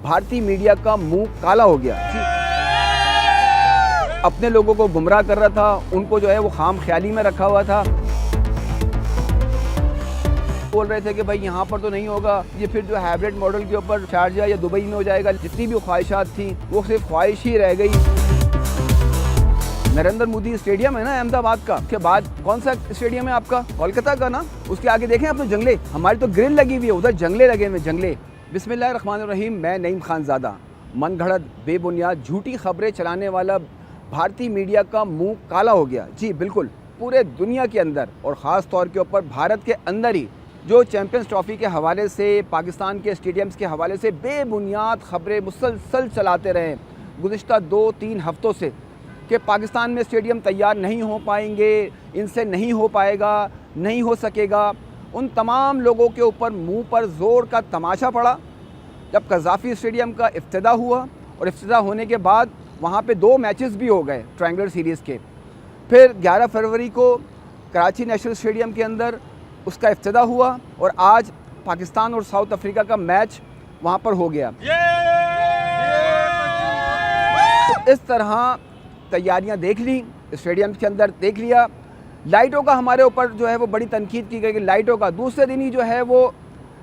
भारतीय मीडिया का मुंह काला हो गया। अपने लोगों को गुमराह कर रहा था, उनको जो है वो खाम ख्याली में रखा हुआ था। बोल रहे थे कि भाई यहाँ पर तो नहीं होगा, ये फिर जो हाइब्रिड मॉडल के ऊपर शारजा या दुबई में हो जाएगा। जितनी भी ख्वाहिशात थी वो सिर्फ ख्वाहिश ही रह गई। नरेंद्र मोदी स्टेडियम है ना अहमदाबाद का, उसके बाद कौन सा स्टेडियम है आपका? कोलकाता का ना। उसके आगे देखें आप तो जंगले, हमारी तो ग्रिल लगी हुई है, उधर जंगले लगे हुए जंगले। बिस्मिल्लाहिर्रहमानिर्रहीम। मैं नईम खान ज़ादा। मन घड़त बेबुनियाद झूठी खबरें चलाने वाला भारतीय मीडिया का मुंह काला हो गया। जी बिल्कुल, पूरे दुनिया के अंदर और ख़ास तौर के ऊपर भारत के अंदर ही जो चैम्पियंस ट्रॉफी के हवाले से, पाकिस्तान के स्टेडियम्स के हवाले से बेबुनियाद खबरें मुसलसल चलाते रहे गुज़िश्ता 2-3 हफ्तों से कि पाकिस्तान में स्टेडियम तैयार नहीं हो पाएंगे, इनसे नहीं हो पाएगा, नहीं हो सकेगा। उन तमाम लोगों के ऊपर मुंह पर ज़ोर का तमाशा पड़ा जब कज़ाफ़ी स्टेडियम का इफ्तिदा हुआ, और इफ्तिदा होने के बाद वहाँ पे 2 मैचेस भी हो गए ट्रायंगुलर सीरीज़ के। फिर 11 फरवरी को कराची नेशनल स्टेडियम के अंदर उसका इफ्तिदा हुआ, और आज पाकिस्तान और साउथ अफ्रीका का मैच वहाँ पर हो गया। तो इस तरह तैयारियां देख ली, स्टेडियम के अंदर देख लिया। लाइटों का हमारे ऊपर जो है वो बड़ी तनकीद की गई कि लाइटों का दूसरे दिन ही जो है वो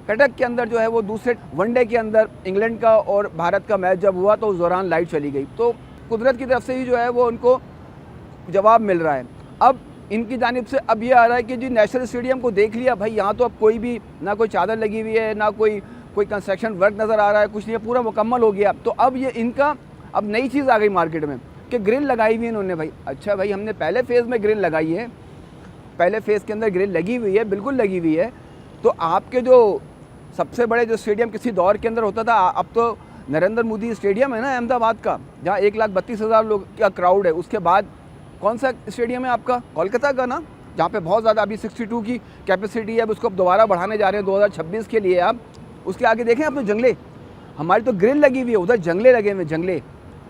कटक के अंदर जो है वो दूसरे वनडे के अंदर इंग्लैंड का और भारत का मैच जब हुआ तो उस दौरान लाइट चली गई। तो कुदरत की तरफ से ही जो है वो उनको जवाब मिल रहा है। अब इनकी जानिब से अब ये आ रहा है कि जी नेशनल स्टेडियम को देख लिया भाई, यहाँ तो अब कोई भी ना कोई चादर लगी हुई है, ना कोई कंस्ट्रक्शन वर्क नज़र आ रहा है, कुछ नहीं, पूरा मुकम्मल हो गया। तो अब ये इनका अब नई चीज़ आ गई मार्केट में कि ग्रिल लगाई हुई है इन्होंने। भाई अच्छा भाई, हमने पहले फेज़ में ग्रिल लगाई है, पहले फेज़ के अंदर ग्रिल लगी हुई है, बिल्कुल लगी हुई है। तो आपके जो सबसे बड़े जो स्टेडियम किसी दौर के अंदर होता था, अब तो नरेंद्र मोदी स्टेडियम है ना अहमदाबाद का, जहाँ 1,32,000 लोग का क्राउड है। उसके बाद कौन सा स्टेडियम है आपका? कोलकाता का ना, जहाँ पे बहुत ज़्यादा अभी 62 की कैपेसिटी है। अब उसको अब दोबारा बढ़ाने जा रहे हैं 2026 के लिए। आप उसके आगे देखें आप तो जंगले, हमारी तो ग्रिल लगी हुई है, उधर जंगले लगे हुए जंगले।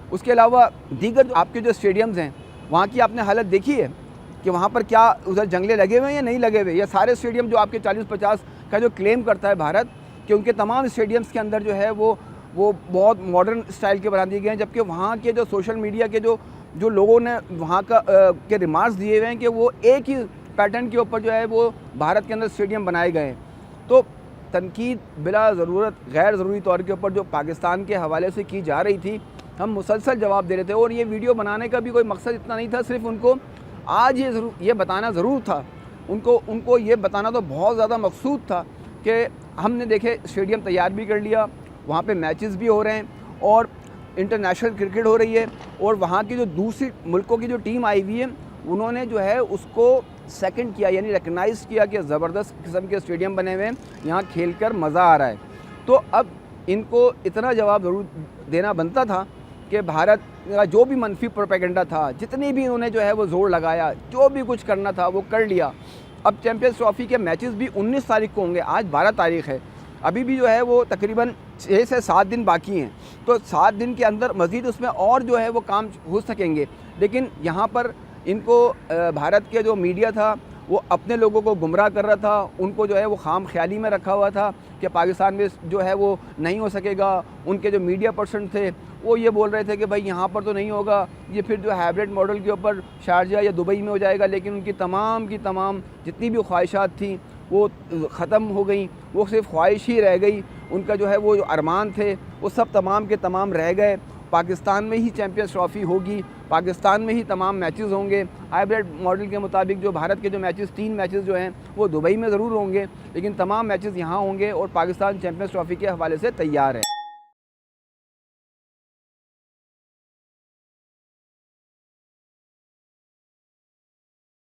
उसके अलावा दीगर आपके जो स्टेडियम्स हैं वहाँ की आपने हालत देखी है कि वहाँ पर क्या उधर जंगले लगे हुए हैं या नहीं लगे हुए? या सारे स्टेडियम जो आपके 40-50 का जो क्लेम करता है भारत कि उनके तमाम स्टेडियम्स के अंदर जो है वो बहुत मॉडर्न स्टाइल के बना दिए गए हैं, जबकि वहाँ के जो सोशल मीडिया के जो लोगों ने वहाँ का के रिमार्क्स दिए हुए हैं कि वो एक ही पैटर्न के ऊपर जो है वो भारत के अंदर स्टेडियम बनाए गए हैं। तो तनकीद बिला ज़रूरत गैर ज़रूरी तौर के ऊपर जो पाकिस्तान के हवाले से की जा रही थी, हम मुसलसल जवाब दे रहे थे। और ये वीडियो बनाने का भी कोई मकसद इतना नहीं था, सिर्फ उनको आज ये बताना ज़रूर था। उनको ये बताना तो बहुत ज़्यादा मकसूद था कि हमने देखे स्टेडियम तैयार भी कर लिया, वहाँ पे मैचेस भी हो रहे हैं और इंटरनेशनल क्रिकेट हो रही है, और वहाँ की जो दूसरी मुल्कों की जो टीम आई हुई है उन्होंने जो है उसको सेकंड किया, यानी रिकगनाइज़ किया कि ज़बरदस्त किस्म के स्टेडियम बने हुए हैं, यहाँ खेल कर मज़ा आ रहा है। तो अब इनको इतना जवाब ज़रूर देना बनता था कि भारत का जो भी मनफी प्रोपेगेंडा था, जितनी भी उन्होंने जो है वो ज़ोर लगाया, जो भी कुछ करना था वो कर लिया। अब चैम्पियंस ट्रॉफ़ी के मैचेस भी 19 तारीख को होंगे, आज 12 तारीख है, अभी भी जो है वो तकरीबन 6 से 7 दिन बाकी हैं। तो 7 दिन के अंदर मज़ीद उसमें और जो है वो काम हो सकेंगे। लेकिन यहाँ पर इनको भारत के जो मीडिया था वो अपने लोगों को गुमराह कर रहा था, उनको जो है वो खाम ख्याली में रखा हुआ था कि पाकिस्तान में जो है वो नहीं हो सकेगा। उनके जो मीडिया पर्सन थे वो ये बोल रहे थे कि भाई यहाँ पर तो नहीं होगा, ये फिर जो हाइब्रिड मॉडल के ऊपर शारजा या दुबई में हो जाएगा। लेकिन उनकी तमाम की तमाम जितनी भी ख्वाहिशात थी वो ख़त्म हो गई, वो सिर्फ ख्वाहिश ही रह गई। उनका जो है वो जो अरमान थे वो सब तमाम के तमाम रह गए। पाकिस्तान में ही चैम्पियंस ट्रॉफ़ी होगी, पाकिस्तान में ही तमाम मैचेस होंगे। हाइब्रिड मॉडल के मुताबिक जो भारत के जो मैचेस 3 मैचेस जो हैं वो दुबई में ज़रूर होंगे, लेकिन तमाम मैचेस यहाँ होंगे और पाकिस्तान चैम्पियंस ट्रॉफ़ी के हवाले से तैयार है।